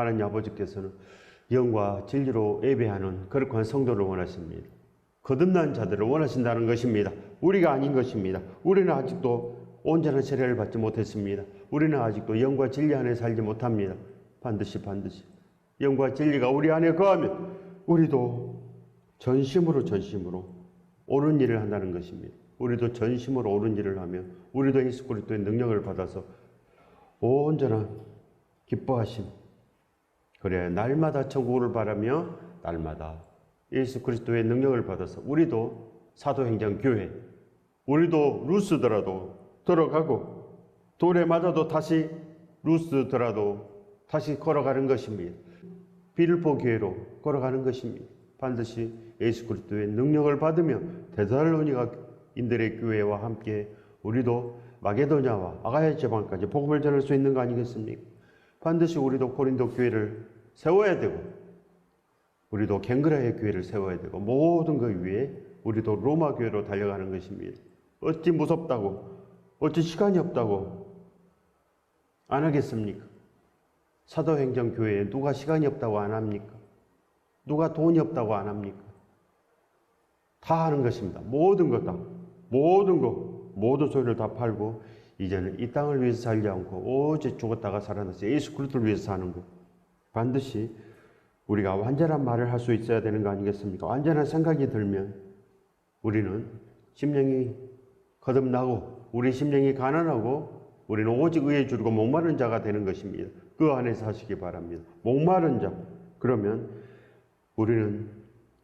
하나님 아버지께서는 영과 진리로 예배하는 거룩한 성도를 원하십니다. 거듭난 자들을 원하신다는 것입니다. 우리가 아닌 것입니다. 우리는 아직도 온전한 세례를 받지 못했습니다. 우리는 아직도 영과 진리 안에 살지 못합니다. 반드시 영과 진리가 우리 안에 거하면 우리도 전심으로 옳은 일을 한다는 것입니다. 우리도 전심으로 옳은 일을 하면 우리도 예수 그리스도의 능력을 받아서 온전한 기뻐하심, 그래 날마다 천국을 바라며 날마다 예수 그리스도의 능력을 받아서 우리도 사도행전 교회, 우리도 루스더라도 들어가고 돌에 맞아도 다시 루스더라도 다시 걸어가는 것입니다. 빌립보 교회로 걸어가는 것입니다. 반드시 예수 그리스도의 능력을 받으며 데살로니가인들의 교회와 함께 우리도 마게도냐와 아가야 지방까지 복음을 전할 수 있는 거 아니겠습니까? 반드시 우리도 고린도 교회를 세워야 되고 우리도 갱그라의 교회를 세워야 되고 모든 것 위에 우리도 로마 교회로 달려가는 것입니다. 어찌 무섭다고 어찌 시간이 없다고 안 하겠습니까? 사도행전 교회에 누가 시간이 없다고 안 합니까? 누가 돈이 없다고 안 합니까? 다 하는 것입니다. 모든 것 다. 모든 소유를 다 팔고 이제는 이 땅을 위해서 살지 않고 오직 죽었다가 살아나서 예수 그리스도를 위해서 사는 것. 반드시 우리가 완전한 말을 할 수 있어야 되는 거 아니겠습니까? 완전한 생각이 들면 우리는 심령이 거듭나고 우리 심령이 가난하고 우리는 오직 의에 주르고 목마른 자가 되는 것입니다. 그 안에서 하시기 바랍니다. 목마른 자. 그러면 우리는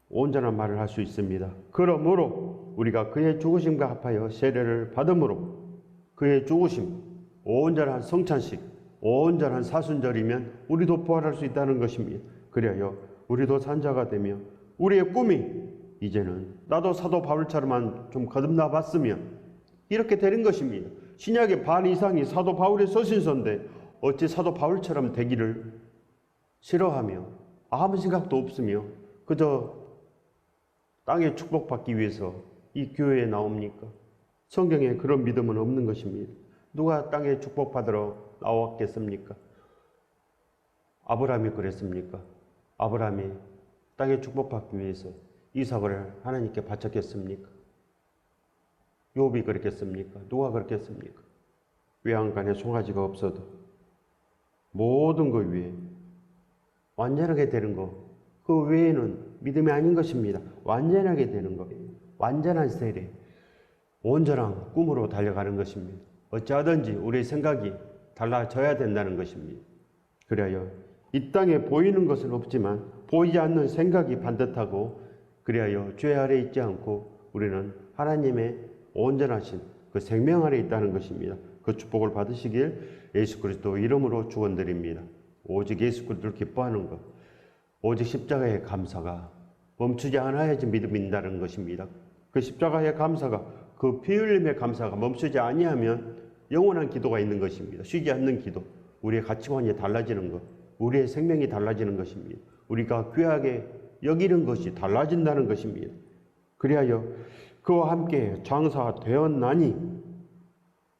온전한 말을 할 수 있습니다. 그러므로 우리가 그의 죽으심과 합하여 세례를 받음으로 그의 죽으심, 온전한 성찬식, 온전한 사순절이면 우리도 부활할 수 있다는 것입니다. 그래야 우리도 산자가 되며 우리의 꿈이 이제는 나도 사도 바울처럼만 좀 거듭나 봤으면 이렇게 되는 것입니다. 신약의 반 이상이 사도 바울의 서신서인데 어찌 사도 바울처럼 되기를 싫어하며 아무 생각도 없으며 그저 땅에 축복받기 위해서 이 교회에 나옵니까? 성경에 그런 믿음은 없는 것입니다. 누가 땅에 축복받으러 나왔겠습니까? 아브라함이 그랬습니까? 아브라함이 땅에 축복받기 위해서 이삭을 하나님께 바쳤겠습니까? 욥이 그랬겠습니까? 누가 그랬겠습니까? 외양간에 송아지가 없어도 모든 것 위에 완전하게 되는 것, 그 외에는 믿음이 아닌 것입니다. 완전하게 되는 것, 완전한 세례, 온전한 꿈으로 달려가는 것입니다. 어찌하든지 우리의 생각이 달라져야 된다는 것입니다. 그래야 이 땅에 보이는 것은 없지만 보이지 않는 생각이 반듯하고 그래야 죄 아래 있지 않고 우리는 하나님의 온전하신 그 생명 아래 있다는 것입니다. 그 축복을 받으시길 예수 그리스도 이름으로 축원드립니다. 오직 예수 그리스도를 기뻐하는 것, 오직 십자가의 감사가 멈추지 않아야지 믿음이 있다는 것입니다. 그 십자가의 감사가, 그 피 흘림의 감사가 멈추지 아니하면 영원한 기도가 있는 것입니다. 쉬지 않는 기도, 우리의 가치관이 달라지는 것, 우리의 생명이 달라지는 것입니다. 우리가 귀하게 여기는 것이 달라진다는 것입니다. 그리하여 그와 함께 장사되었나니,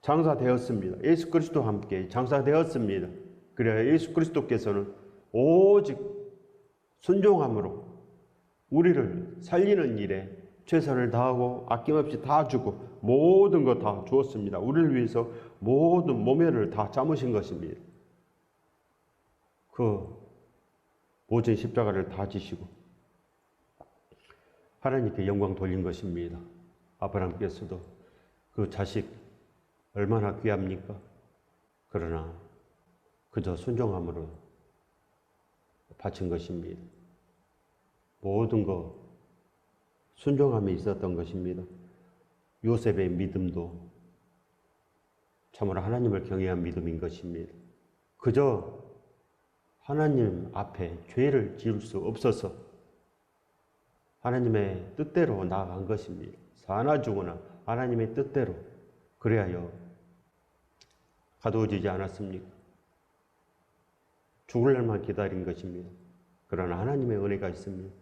장사되었습니다. 예수 그리스도와 함께 장사되었습니다. 그래야 예수 그리스도께서는 오직 순종함으로 우리를 살리는 일에 최선을 다하고 아낌없이 다 주고 모든 것 다 주었습니다. 우리를 위해서 모든 모멸을 다 참으신 것입니다. 그 모진 십자가를 다 지시고 하나님께 영광 돌린 것입니다. 아브라함께서도 그 자식 얼마나 귀합니까? 그러나 그저 순종함으로 바친 것입니다. 모든 것 순종함이 있었던 것입니다. 요셉의 믿음도 참으로 하나님을 경외한 믿음인 것입니다. 그저 하나님 앞에 죄를 지을 수 없어서 하나님의 뜻대로 나아간 것입니다. 사나 죽으나 하나님의 뜻대로 그래야여 가두어지지 않았습니까? 죽을 날만 기다린 것입니다. 그러나 하나님의 은혜가 있습니다.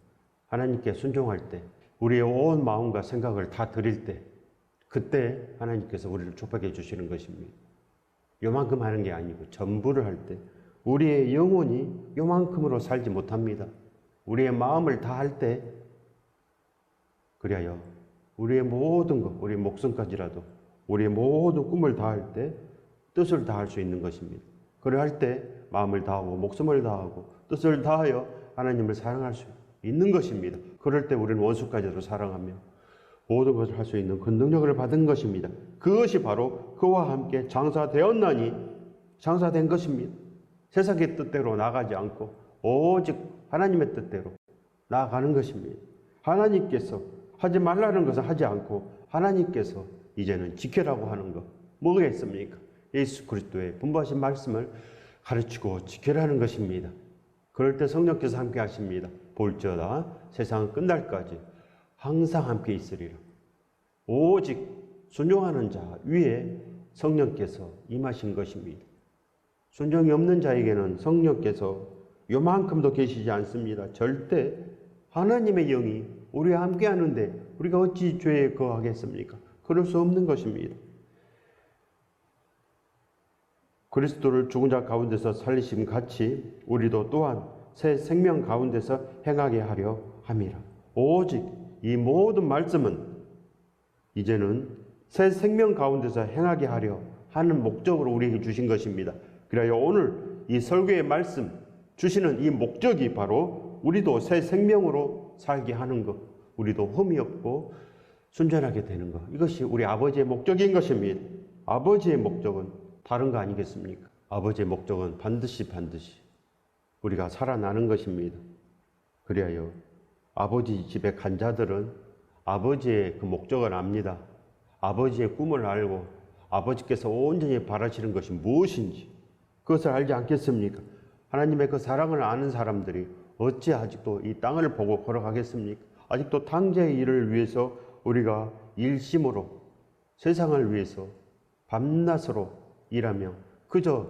하나님께 순종할 때 우리의 온 마음과 생각을 다 드릴 때 그때 하나님께서 우리를 축복해 주시는 것입니다. 요만큼 하는 게 아니고 전부를 할 때 우리의 영혼이 요만큼으로 살지 못합니다. 우리의 마음을 다할 때 그래야 우리의 모든 것, 우리의 목숨까지라도 우리의 모든 꿈을 다할 때 뜻을 다할 수 있는 것입니다. 그럴 때 마음을 다하고 목숨을 다하고 뜻을 다하여 하나님을 사랑할 수 있는 것입니다. 그럴 때 우리는 원수까지도 사랑하며 모든 것을 할 수 있는 그 능력을 받은 것입니다. 그것이 바로 그와 함께 장사되었나니 장사된 것입니다. 세상의 뜻대로 나가지 않고 오직 하나님의 뜻대로 나아가는 것입니다. 하나님께서 하지 말라는 것을 하지 않고 하나님께서 이제는 지켜라고 하는 것 뭐겠습니까? 예수 그리스도의 분부하신 말씀을 가르치고 지켜라는 것입니다. 그럴 때 성령께서 함께 하십니다. 볼지어다 세상은 끝날까지 항상 함께 있으리라. 오직 순종하는 자 위에 성령께서 임하신 것입니다. 순종이 없는 자에게는 성령께서 요만큼도 계시지 않습니다. 절대 하나님의 영이 우리와 함께 하는데 우리가 어찌 죄에 거하겠습니까? 그럴 수 없는 것입니다. 그리스도를 죽은 자 가운데서 살리심 같이 우리도 또한 새 생명 가운데서 행하게 하려 함이라. 오직 이 모든 말씀은 이제는 새 생명 가운데서 행하게 하려 하는 목적으로 우리에게 주신 것입니다. 그래야 오늘 이 설교의 말씀 주시는 이 목적이 바로 우리도 새 생명으로 살게 하는 것, 우리도 흠이 없고 순전하게 되는 것, 이것이 우리 아버지의 목적인 것입니다. 아버지의 목적은 다른 거 아니겠습니까? 아버지의 목적은 반드시 우리가 살아나는 것입니다. 그래야 아버지 집에 간 자들은 아버지의 그 목적을 압니다. 아버지의 꿈을 알고 아버지께서 온전히 바라시는 것이 무엇인지 그것을 알지 않겠습니까? 하나님의 그 사랑을 아는 사람들이 어찌 아직도 이 땅을 보고 걸어가겠습니까? 아직도 당장의 일을 위해서 우리가 일심으로 세상을 위해서 밤낮으로 일하며 그저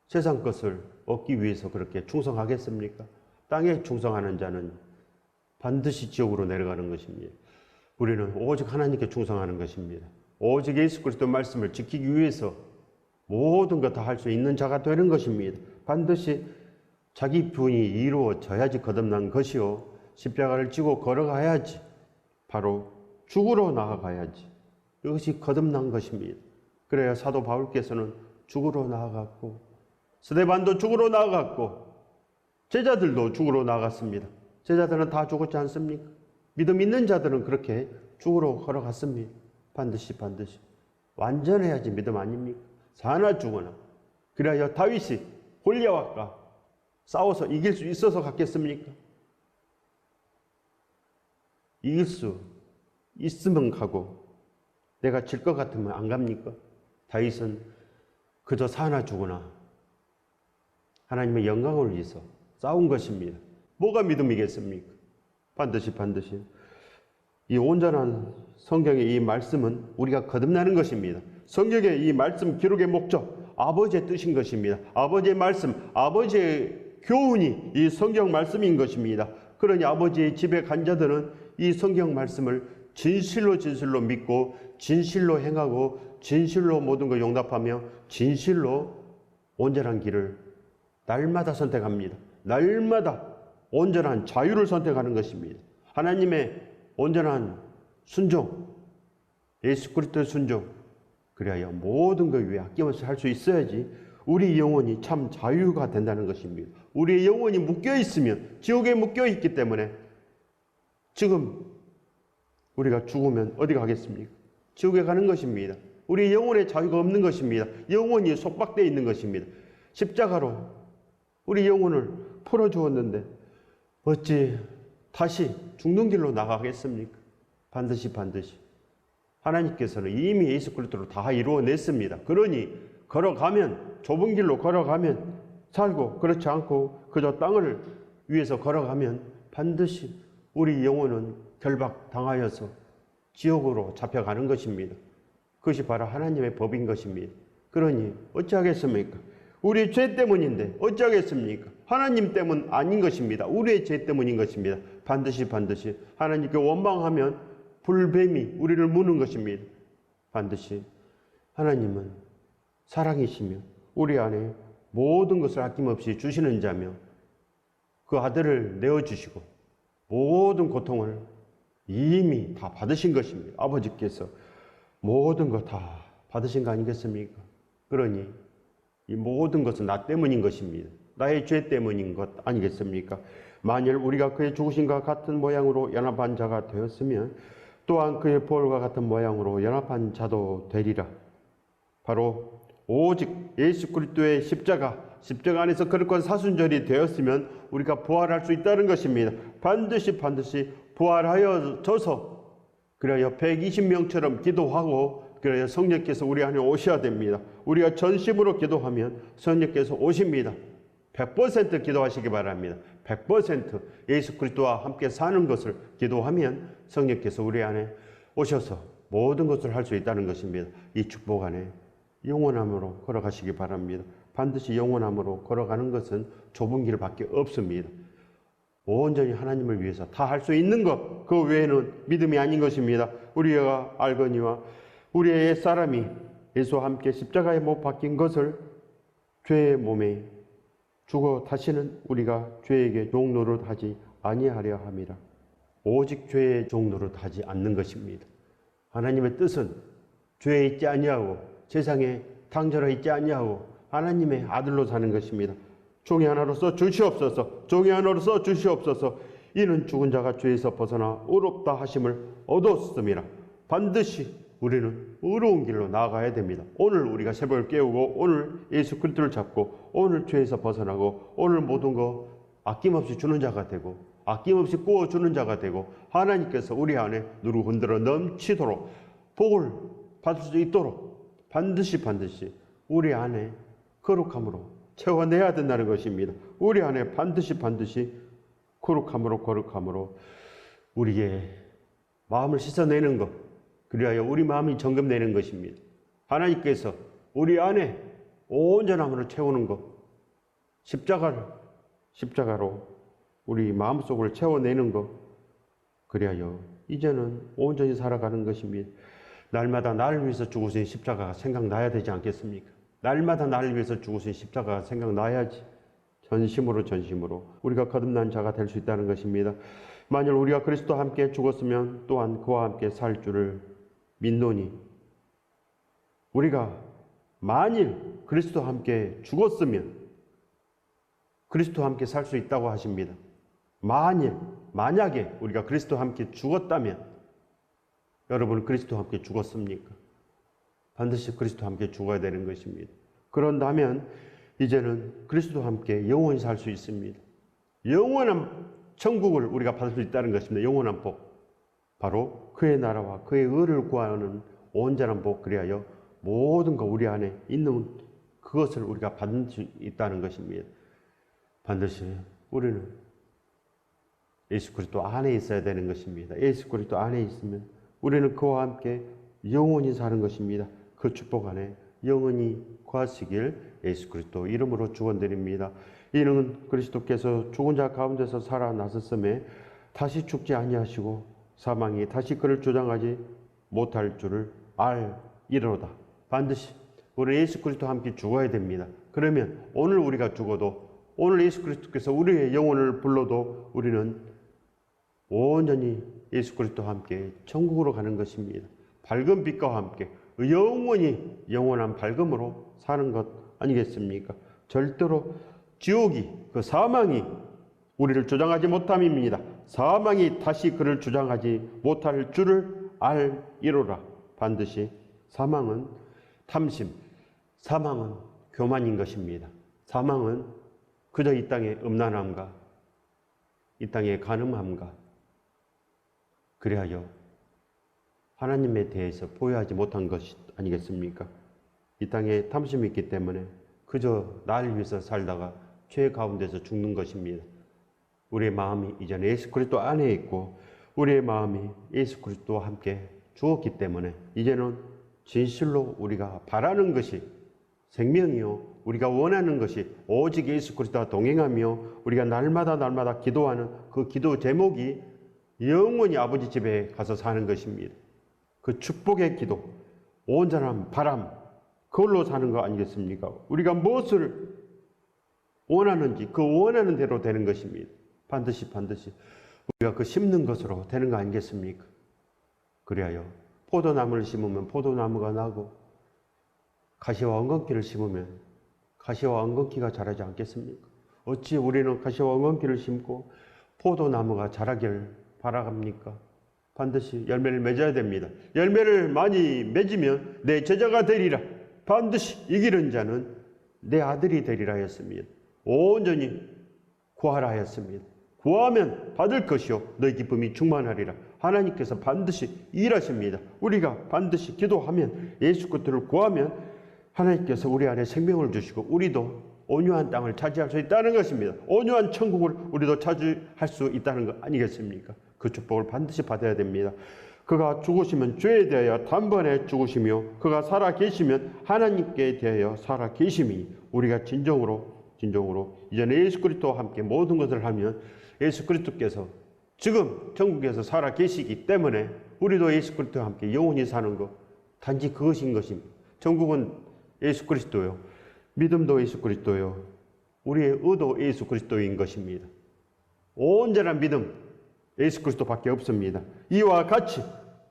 세상 것을 얻기 위해서 그렇게 충성하겠습니까? 땅에 충성하는 자는 반드시 지옥으로 내려가는 것입니다. 우리는 오직 하나님께 충성하는 것입니다. 오직 예수 그리스도 말씀을 지키기 위해서 모든 것 다 할 수 있는 자가 되는 것입니다. 반드시 자기 부인이 이루어져야지 거듭난 것이요 십자가를 지고 걸어가야지 바로 죽으러 나아가야지 이것이 거듭난 것입니다. 그래야 사도 바울께서는 죽으러 나아갔고 스데반도 죽으러 나아갔고 제자들도 죽으러 나아갔습니다. 제자들은 다 죽었지 않습니까? 믿음 있는 자들은 그렇게 죽으러 걸어갔습니다. 반드시 완전해야지 믿음 아닙니까? 사나 죽으나. 그래야 다윗이 골리앗과 싸워서 이길 수 있어서 갔겠습니까? 이길 수 있으면 가고 내가 질 것 같으면 안 갑니까? 다윗은 그저 사나 죽으나 하나님의 영광을 위해서 싸운 것입니다. 뭐가 믿음이겠습니까? 반드시 이 온전한 성경의 이 말씀은 우리가 거듭나는 것입니다. 성경의 이 말씀 기록의 목적 아버지의 뜻인 것입니다. 아버지의 말씀, 아버지의 교훈이 이 성경 말씀인 것입니다. 그러니 아버지의 집에 간 자들은 이 성경 말씀을 진실로 믿고 진실로 행하고 진실로 모든 걸 용납하며 진실로 온전한 길을 날마다 선택합니다. 날마다 온전한 자유를 선택하는 것입니다. 하나님의 온전한 순종, 예수 그리스도의 순종, 그래야 모든 것 위에 아낌없이 할 수 있어야지 우리 영혼이 참 자유가 된다는 것입니다. 우리의 영혼이 묶여 있으면 지옥에 묶여 있기 때문에 지금 우리가 죽으면 어디 가겠습니까? 지옥에 가는 것입니다. 우리 영혼의 자유가 없는 것입니다. 영혼이 속박되어 있는 것입니다. 십자가로 우리 영혼을 풀어주었는데 어찌 다시 죽는 길로 나가겠습니까? 반드시 하나님께서는 이미 예수 그리스도로 다 이루어냈습니다. 그러니 걸어가면 좁은 길로 걸어가면 살고 그렇지 않고 그저 땅을 위해서 걸어가면 반드시 우리 영혼은 결박당하여서 지옥으로 잡혀가는 것입니다. 그것이 바로 하나님의 법인 것입니다. 그러니 어찌하겠습니까? 우리의 죄 때문인데 어찌하겠습니까? 하나님 때문 아닌 것입니다. 우리의 죄 때문인 것입니다. 반드시 하나님께 원망하면 불뱀이 우리를 무는 것입니다. 반드시 하나님은 사랑이시며 우리 안에 모든 것을 아낌없이 주시는 자며 그 아들을 내어주시고 모든 고통을 이미 다 받으신 것입니다. 아버지께서 모든 것 다 받으신 거 아니겠습니까? 그러니 이 모든 것은 나 때문인 것입니다. 나의 죄 때문인 것 아니겠습니까? 만일 우리가 그의 죽으심과 같은 모양으로 연합한 자가 되었으면 또한 그의 부활과 같은 모양으로 연합한 자도 되리라. 바로 오직 예수 그리스도의 십자가 안에서 거룩한 사순절이 되었으면 우리가 부활할 수 있다는 것입니다. 반드시 부활하여져서 그래야 120명처럼 기도하고 그래야 성령께서 우리 안에 오셔야 됩니다. 우리가 전심으로 기도하면 성령께서 오십니다. 100% 기도하시기 바랍니다. 100% 예수 그리스도와 함께 사는 것을 기도하면 성령께서 우리 안에 오셔서 모든 것을 할 수 있다는 것입니다. 이 축복 안에 영원함으로 걸어가시기 바랍니다. 반드시 영원함으로 걸어가는 것은 좁은 길밖에 없습니다. 온전히 하나님을 위해서 다 할 수 있는 것, 그 외에는 믿음이 아닌 것입니다. 우리가 알거니와 우리의 옛사람이 예수와 함께 십자가에 못 박힌 것을 죄의 몸에 죽어 다시는 우리가 죄에게 종노릇 하지 아니하려 함이라. 오직 죄의 종노릇 하지 않는 것입니다. 하나님의 뜻은 죄에 있지 아니하고 세상에 당절해 있지 아니하고 하나님의 아들로 사는 것입니다. 종이 하나로서 주시옵소서. 종이 하나로서 주시옵소서. 이는 죽은 자가 죄에서 벗어나 의롭다 하심을 얻었음이라. 반드시 우리는 의로운 길로 나아가야 됩니다. 오늘 우리가 새벽을 깨우고 오늘 예수 그리스도를 잡고 오늘 죄에서 벗어나고 오늘 모든 거 아낌없이 주는 자가 되고 아낌없이 구워주는 자가 되고 하나님께서 우리 안에 누르 흔들어 넘치도록 복을 받을 수 있도록 반드시 우리 안에 거룩함으로 채워내야 된다는 것입니다. 우리 안에 반드시 거룩함으로 우리의 마음을 씻어내는 것, 그리하여 우리 마음이 정금내는 것입니다. 하나님께서 우리 안에 온전함으로 채우는 것, 십자가로 우리 마음속을 채워내는 것, 그리하여 이제는 온전히 살아가는 것입니다. 날마다 나를 위해서 죽으신 십자가가 생각나야 되지 않겠습니까? 날마다 나를 위해서 죽으신 십자가가 생각나야지 전심으로 우리가 거듭난 자가 될 수 있다는 것입니다. 만일 우리가 그리스도와 함께 죽었으면 또한 그와 함께 살 줄을 믿노니, 우리가 만일 그리스도와 함께 죽었으면 그리스도와 함께 살 수 있다고 하십니다. 만약에 우리가 그리스도와 함께 죽었다면, 여러분 그리스도와 함께 죽었습니까? 반드시 그리스도와 함께 죽어야 되는 것입니다. 그런다면 이제는 그리스도와 함께 영원히 살 수 있습니다. 영원한 천국을 우리가 받을 수 있다는 것입니다. 영원한 복. 바로 그의 나라와 그의 의를 구하는 온전한 복, 그리하여 모든 것 우리 안에 있는 그것을 우리가 받을 수 있다는 것입니다. 반드시 우리는 예수 그리스도 안에 있어야 되는 것입니다. 예수 그리스도 안에 있으면 우리는 그와 함께 영원히 사는 것입니다. 그 축복 안에 영원히 거하시길 예수 그리스도 이름으로 축원드립니다. 이는 그리스도께서 죽은 자 가운데서 살아나셨음에 다시 죽지 아니하시고 사망이 다시 그를 주장하지 못할 줄을 알이로다. 반드시 우리 예수 그리스도와 함께 죽어야 됩니다. 그러면 오늘 우리가 죽어도, 오늘 예수 그리스도께서 우리의 영혼을 불러도 우리는 온전히 예수 그리스도와 함께 천국으로 가는 것입니다. 밝은 빛과 함께 영원히 영원한 밝음으로 사는 것 아니겠습니까? 절대로 지옥이, 그 사망이 우리를 주장하지 못함입니다. 사망이 다시 그를 주장하지 못할 줄을 알이로라. 반드시 사망은 탐심, 사망은 교만인 것입니다. 사망은 그저 이 땅의 음란함과 이 땅의 간음함과 그리하여 하나님에 대해서 보여하지 못한 것이 아니겠습니까? 이 땅에 탐심이 있기 때문에 그저 나를 위해서 살다가 죄 가운데서 죽는 것입니다. 우리의 마음이 이제는 예수 그리스도 안에 있고 우리의 마음이 예수 그리스도와 함께 죽었기 때문에 이제는 진실로 우리가 바라는 것이 생명이요, 우리가 원하는 것이 오직 예수 그리스도와 동행하며 우리가 날마다 기도하는 그 기도 제목이 영원히 아버지 집에 가서 사는 것입니다. 그 축복의 기도, 온전한 바람, 그걸로 사는 거 아니겠습니까? 우리가 무엇을 원하는지 그 원하는 대로 되는 것입니다. 반드시 우리가 그 심는 것으로 되는 거 아니겠습니까? 그래야요. 포도나무를 심으면 포도나무가 나고 가시와 엉겅퀴를 심으면 가시와 엉겅퀴가 자라지 않겠습니까? 어찌 우리는 가시와 엉겅퀴를 심고 포도나무가 자라길 바라갑니까? 반드시 열매를 맺어야 됩니다. 열매를 많이 맺으면 내 제자가 되리라. 반드시 이기는 자는 내 아들이 되리라 했습니다. 온전히 구하라 하였습니다. 구하면 받을 것이요 너희 기쁨이 충만하리라. 하나님께서 반드시 일하십니다. 우리가 반드시 기도하면 예수 그리스도를 구하면 하나님께서 우리 안에 생명을 주시고 우리도 온유한 땅을 차지할 수 있다는 것입니다. 온유한 천국을 우리도 차지할 수 있다는 것 아니겠습니까? 그 축복을 반드시 받아야 됩니다. 그가 죽으시면 죄에 대하여 단번에 죽으시며 그가 살아 계시면 하나님께 대하여 살아 계심이 우리가 진정으로 이제는 예수 그리스도와 함께 모든 것을 하면 예수 그리스도께서 지금 천국에서 살아 계시기 때문에 우리도 예수 그리스도와 함께 영원히 사는 것 단지 그것인 것입니다. 천국은 예수 그리스도요. 믿음도 예수 그리스도요. 우리의 의도 예수 그리스도인 것입니다. 온전한 믿음 예수 그리스도밖에 없습니다. 이와 같이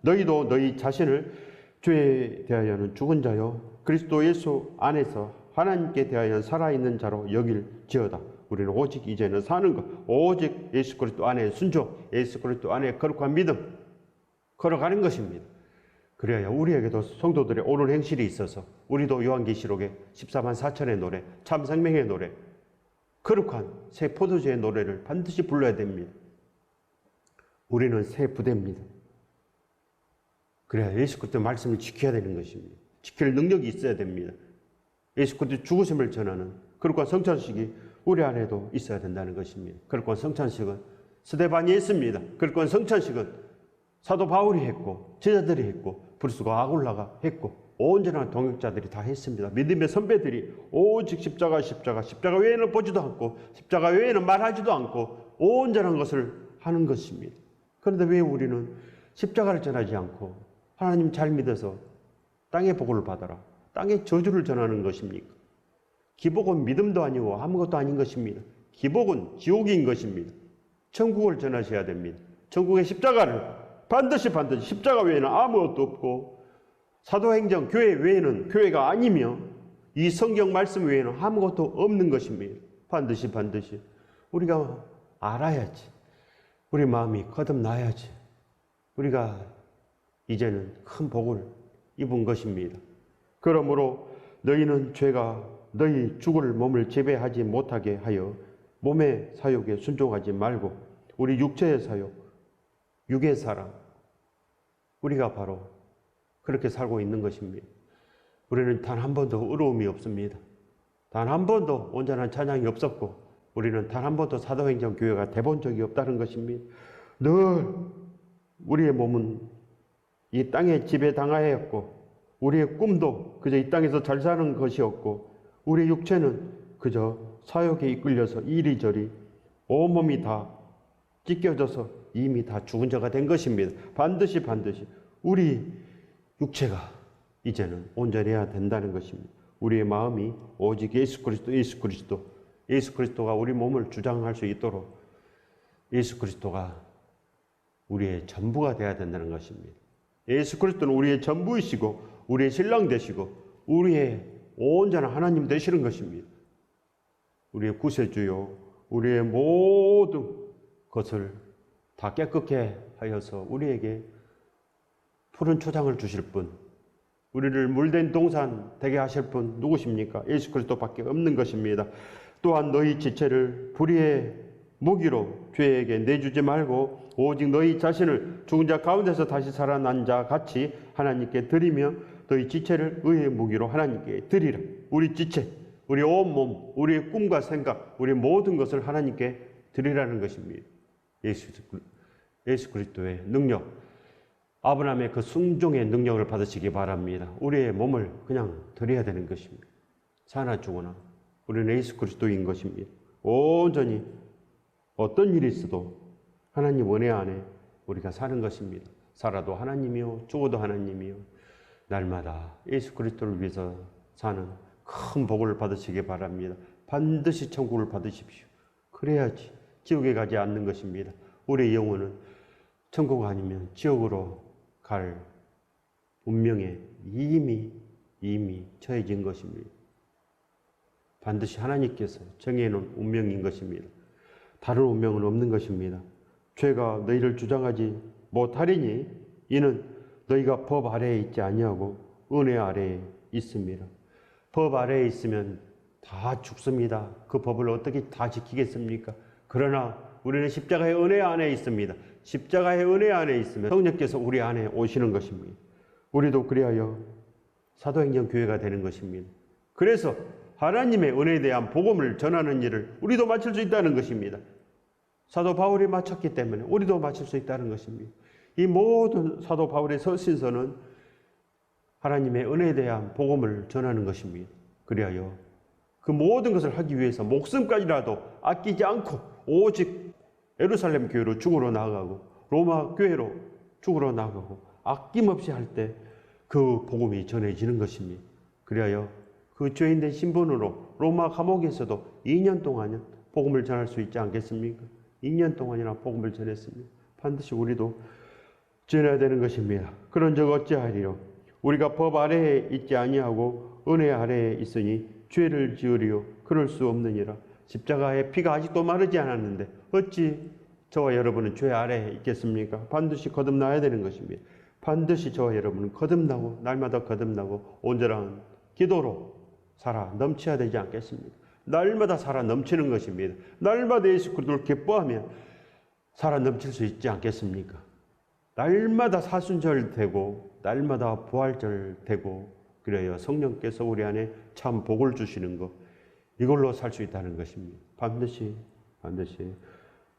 너희도 너희 자신을 죄에 대하여는 죽은 자요 그리스도 예수 안에서 하나님께 대하여 살아있는 자로 여길지어다. 우리는 오직 이제는 사는 것, 오직 예수 그리스도 안에 순종, 예수 그리스도 안에 거룩한 믿음 걸어가는 것입니다. 그래야 우리에게도 성도들의 옳은 행실이 있어서 우리도 요한계시록의 14만 4천의 노래, 참 생명의 노래, 거룩한 새 포도주의 노래를 반드시 불러야 됩니다. 우리는 새 부대입니다. 그래야 예수 그리스도 말씀을 지켜야 되는 것입니다. 지킬 능력이 있어야 됩니다. 예수 그리스도 죽으심을 전하는 거룩한 성찬식이 우리 안에도 있어야 된다는 것입니다. 거룩한 성찬식은 스데반이 했습니다. 거룩한 성찬식은 사도 바울이 했고 제자들이 했고 브루스가 아굴라가 했고 온전한 동역자들이 다 했습니다. 믿음의 선배들이 오직 십자가 외에는 보지도 않고 십자가 외에는 말하지도 않고 온전한 것을 하는 것입니다. 그런데 왜 우리는 십자가를 전하지 않고 하나님 잘 믿어서 땅의 복을 받아라, 땅의 저주를 전하는 것입니까? 기복은 믿음도 아니고 아무것도 아닌 것입니다. 기복은 지옥인 것입니다. 천국을 전하셔야 됩니다. 천국의 십자가를 반드시 십자가 외에는 아무것도 없고 사도행전 교회 외에는 교회가 아니며 이 성경 말씀 외에는 아무것도 없는 것입니다. 반드시 우리가 알아야지. 우리 마음이 거듭나야지. 우리가 이제는 큰 복을 입은 것입니다. 그러므로 너희는 죄가 너희 죽을 몸을 지배하지 못하게 하여 몸의 사욕에 순종하지 말고 우리 육체의 사욕, 육의 사랑, 우리가 바로 그렇게 살고 있는 것입니다. 우리는 단 한 번도 의로움이 없습니다. 단 한 번도 온전한 찬양이 없었고 우리는 단 한 번도 사도행전 교회가 돼본 적이 없다는 것입니다. 늘 우리의 몸은 이 땅에 지배당하였고 우리의 꿈도 그저 이 땅에서 잘 사는 것이었고 우리의 육체는 그저 사욕에 이끌려서 이리저리 온몸이 다 찢겨져서 이미 다 죽은 자가 된 것입니다. 반드시 우리 육체가 이제는 온전해야 된다는 것입니다. 우리의 마음이 오직 예수 그리스도가 우리 몸을 주장할 수 있도록 예수 그리스도가 우리의 전부가 되어야 된다는 것입니다. 예수 그리스도는 우리의 전부이시고 우리의 신랑 되시고 우리의 온전한 하나님 되시는 것입니다. 우리의 구세주요 우리의 모든 것을 다 깨끗게 하여서 우리에게 푸른 초장을 주실 분, 우리를 물된 동산 되게 하실 분 누구십니까? 예수 그리스도밖에 없는 것입니다. 또한 너희 지체를 불의의 무기로 죄에게 내주지 말고 오직 너희 자신을 죽은 자 가운데서 다시 살아난 자 같이 하나님께 드리며 너희 지체를 의의 무기로 하나님께 드리라. 우리 지체, 우리 온몸, 우리의 꿈과 생각, 우리 모든 것을 하나님께 드리라는 것입니다. 예수 그리스도의 능력, 아브라함의 그 순종의 능력을 받으시기 바랍니다. 우리의 몸을 그냥 드려야 되는 것입니다. 사나 죽으나 우리는 예수 그리스도인 것입니다. 온전히 어떤 일이 있어도 하나님 은혜 안에 우리가 사는 것입니다. 살아도 하나님이요 죽어도 하나님이요 날마다 예수 그리스도를 위해서 사는 큰 복을 받으시기 바랍니다. 반드시 천국을 받으십시오. 그래야지 지옥에 가지 않는 것입니다. 우리의 영혼은 천국 아니면 지옥으로 갈 운명에 이미 처해진 것입니다. 반드시 하나님께서 정해놓은 운명인 것입니다. 다른 운명은 없는 것입니다. 죄가 너희를 주장하지 못하리니 이는 너희가 법 아래에 있지 아니하고 은혜 아래에 있습니다. 법 아래에 있으면 다 죽습니다. 그 법을 어떻게 다 지키겠습니까? 그러나 우리는 십자가의 은혜 안에 있습니다. 십자가의 은혜 안에 있으면 성령께서 우리 안에 오시는 것입니다. 우리도 그리하여 사도행전 교회가 되는 것입니다. 그래서 하나님의 은혜에 대한 복음을 전하는 일을 우리도 마칠 수 있다는 것입니다. 사도 바울이 마쳤기 때문에 우리도 마칠 수 있다는 것입니다. 이 모든 사도 바울의 서신서는 하나님의 은혜에 대한 복음을 전하는 것입니다. 그리하여 그 모든 것을 하기 위해서 목숨까지라도 아끼지 않고 오직 예루살렘 교회로 죽으러 나가고 로마 교회로 죽으러 나가고 아낌없이 할 때 그 복음이 전해지는 것입니다. 그리하여 그 죄인된 신분으로 로마 감옥에서도 2년 동안 복음을 전할 수 있지 않겠습니까? 2년 동안이나 복음을 전했습니다. 반드시 우리도 전해야 되는 것입니다. 그런 적 어찌하리요? 우리가 법 아래에 있지 아니하고 은혜 아래에 있으니 죄를 지으리요? 그럴 수 없느니라. 십자가의 피가 아직도 마르지 않았는데 어찌 저와 여러분은 죄 아래에 있겠습니까? 반드시 거듭나야 되는 것입니다. 반드시 저와 여러분은 거듭나고 날마다 거듭나고 온전한 기도로 살아 넘쳐야 되지 않겠습니까? 날마다 살아 넘치는 것입니다. 날마다 예수 그리스도를 기뻐하며 살아 넘칠 수 있지 않겠습니까? 날마다 사순절 되고 날마다 부활절 되고 그래야 성령께서 우리 안에 참 복을 주시는 것, 이걸로 살 수 있다는 것입니다. 반드시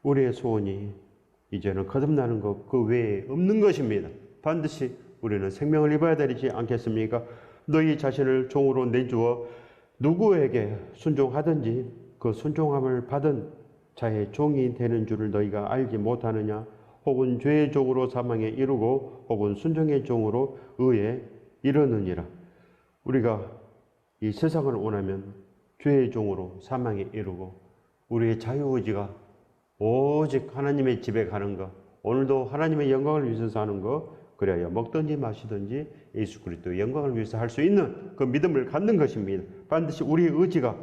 우리의 소원이 이제는 거듭나는 것 그 외에 없는 것입니다. 반드시 우리는 생명을 입어야 되지 않겠습니까? 너희 자신을 종으로 내주어 누구에게 순종하든지 그 순종함을 받은 자의 종이 되는 줄을 너희가 알지 못하느냐? 혹은 죄의 종으로 사망에 이르고 혹은 순종의 종으로 의에 이르느니라. 우리가 이 세상을 원하면 죄의 종으로 사망에 이르고 우리의 자유의지가 오직 하나님의 집에 가는 것, 오늘도 하나님의 영광을 위해서 사는 것, 그래야 먹든지 마시든지 예수 그리스도의 영광을 위해서 할 수 있는 그 믿음을 갖는 것입니다. 반드시 우리의 의지가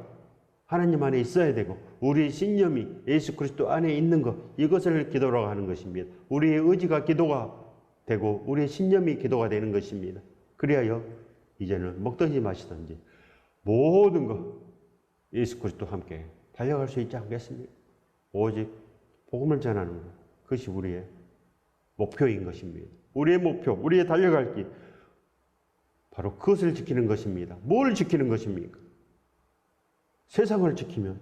하나님 안에 있어야 되고 우리의 신념이 예수 그리스도 안에 있는 것, 이것을 기도라고 하는 것입니다. 우리의 의지가 기도가 되고 우리의 신념이 기도가 되는 것입니다. 그리하여 이제는 먹든지 마시든지 모든 것 예수 그리스도와 함께 달려갈 수 있지 않겠습니까? 오직 복음을 전하는 것, 그것이 우리의 목표인 것입니다. 우리의 목표, 우리의 달려갈 길, 바로 그것을 지키는 것입니다. 뭘 지키는 것입니까? 세상을 지키면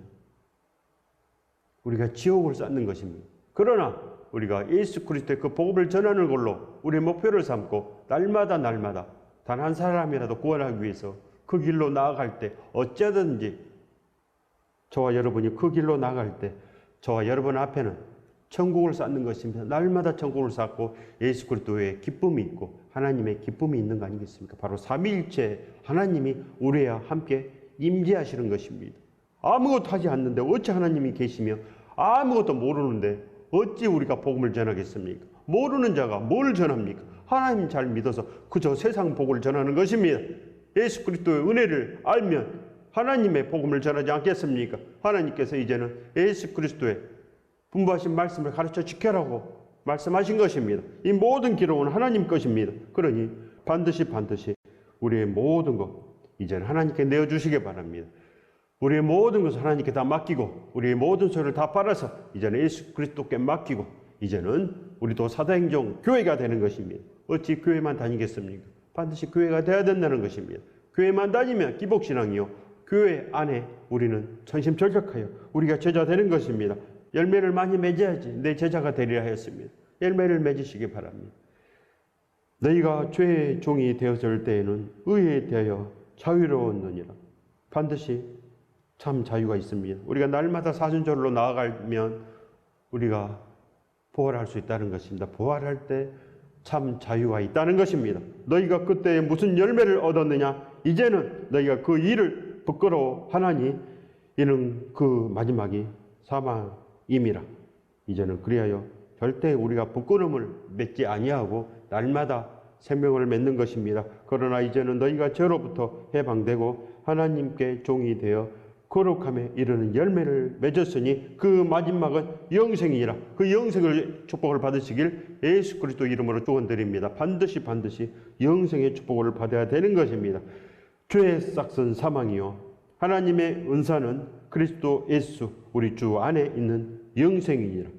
우리가 지옥을 쌓는 것입니다. 그러나 우리가 예수 그리스도의 그 복음을 전하는 걸로 우리의 목표를 삼고 날마다 단 한 사람이라도 구원하기 위해서 그 길로 나아갈 때 어쩌든지 저와 여러분이 그 길로 나아갈 때 저와 여러분 앞에는 천국을 쌓는 것입니다. 날마다 천국을 쌓고 예수 그리스도의 기쁨이 있고 하나님의 기쁨이 있는 거 아니겠습니까? 바로 삼위일체 하나님이 우리와 함께 임재하시는 것입니다. 아무것도 하지 않는데 어찌 하나님이 계시며 아무것도 모르는데 어찌 우리가 복음을 전하겠습니까? 모르는 자가 뭘 전합니까? 하나님 잘 믿어서 그저 세상 복을 전하는 것입니다. 예수 그리스도의 은혜를 알면 하나님의 복음을 전하지 않겠습니까? 하나님께서 이제는 예수 그리스도의 분부하신 말씀을 가르쳐 지켜라고 말씀하신 것입니다. 이 모든 기록은 하나님 것입니다. 그러니 반드시 우리의 모든 것 이제는 하나님께 내어주시기 바랍니다. 우리의 모든 것을 하나님께 다 맡기고 우리의 모든 소리를 다 빨아서 이제는 예수 그리스도께 맡기고 이제는 우리도 사도행전 교회가 되는 것입니다. 어찌 교회만 다니겠습니까? 반드시 교회가 되어야 된다는 것입니다. 교회만 다니면 기복신앙이요, 교회 안에 우리는 전심전력하여 우리가 제자 되는 것입니다. 열매를 많이 맺어야지 내 제자가 되리라 하였습니다. 열매를 맺으시기 바랍니다. 너희가 죄의 종이 되었을 때에는 의에 대하여 자유로웠느니라. 반드시 참 자유가 있습니다. 우리가 날마다 사순절로 나아가면 우리가 부활할 수 있다는 것입니다. 부활할 때 참 자유가 있다는 것입니다. 너희가 그때 무슨 열매를 얻었느냐? 이제는 너희가 그 일을 부끄러워하나니 이는 그 마지막이 사망임이라. 이제는 그리하여 절대 우리가 부끄러움을 맺지 아니하고 날마다 생명을 맺는 것입니다. 그러나 이제는 너희가 죄로부터 해방되고 하나님께 종이 되어 거룩함에 이르는 열매를 맺었으니 그 마지막은 영생이니라. 그 영생을 축복을 받으시길 예수 그리스도 이름으로 축원드립니다. 반드시 영생의 축복을 받아야 되는 것입니다. 죄의 싹은 사망이요 하나님의 은사는 그리스도 예수 우리 주 안에 있는 영생이니라.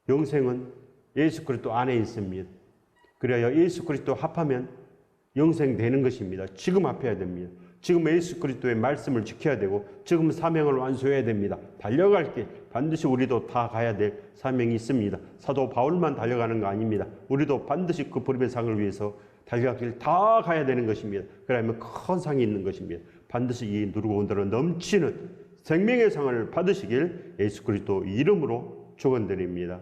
영생은 예수 그리스도 안에 있습니다. 그래야 예수 그리스도 합하면 영생 되는 것입니다. 지금 합해야 됩니다. 지금 예수 그리스도의 말씀을 지켜야 되고 지금 사명을 완수해야 됩니다. 달려갈 길 반드시 우리도 다 가야 될 사명이 있습니다. 사도 바울만 달려가는 거 아닙니다. 우리도 반드시 그 부름의 상을 위해서 달려갈 길 다 가야 되는 것입니다. 그러면 큰 상이 있는 것입니다. 반드시 이 누르고 온다는 넘치는 생명의 상을 받으시길 예수 그리스도 이름으로 축원드립니다.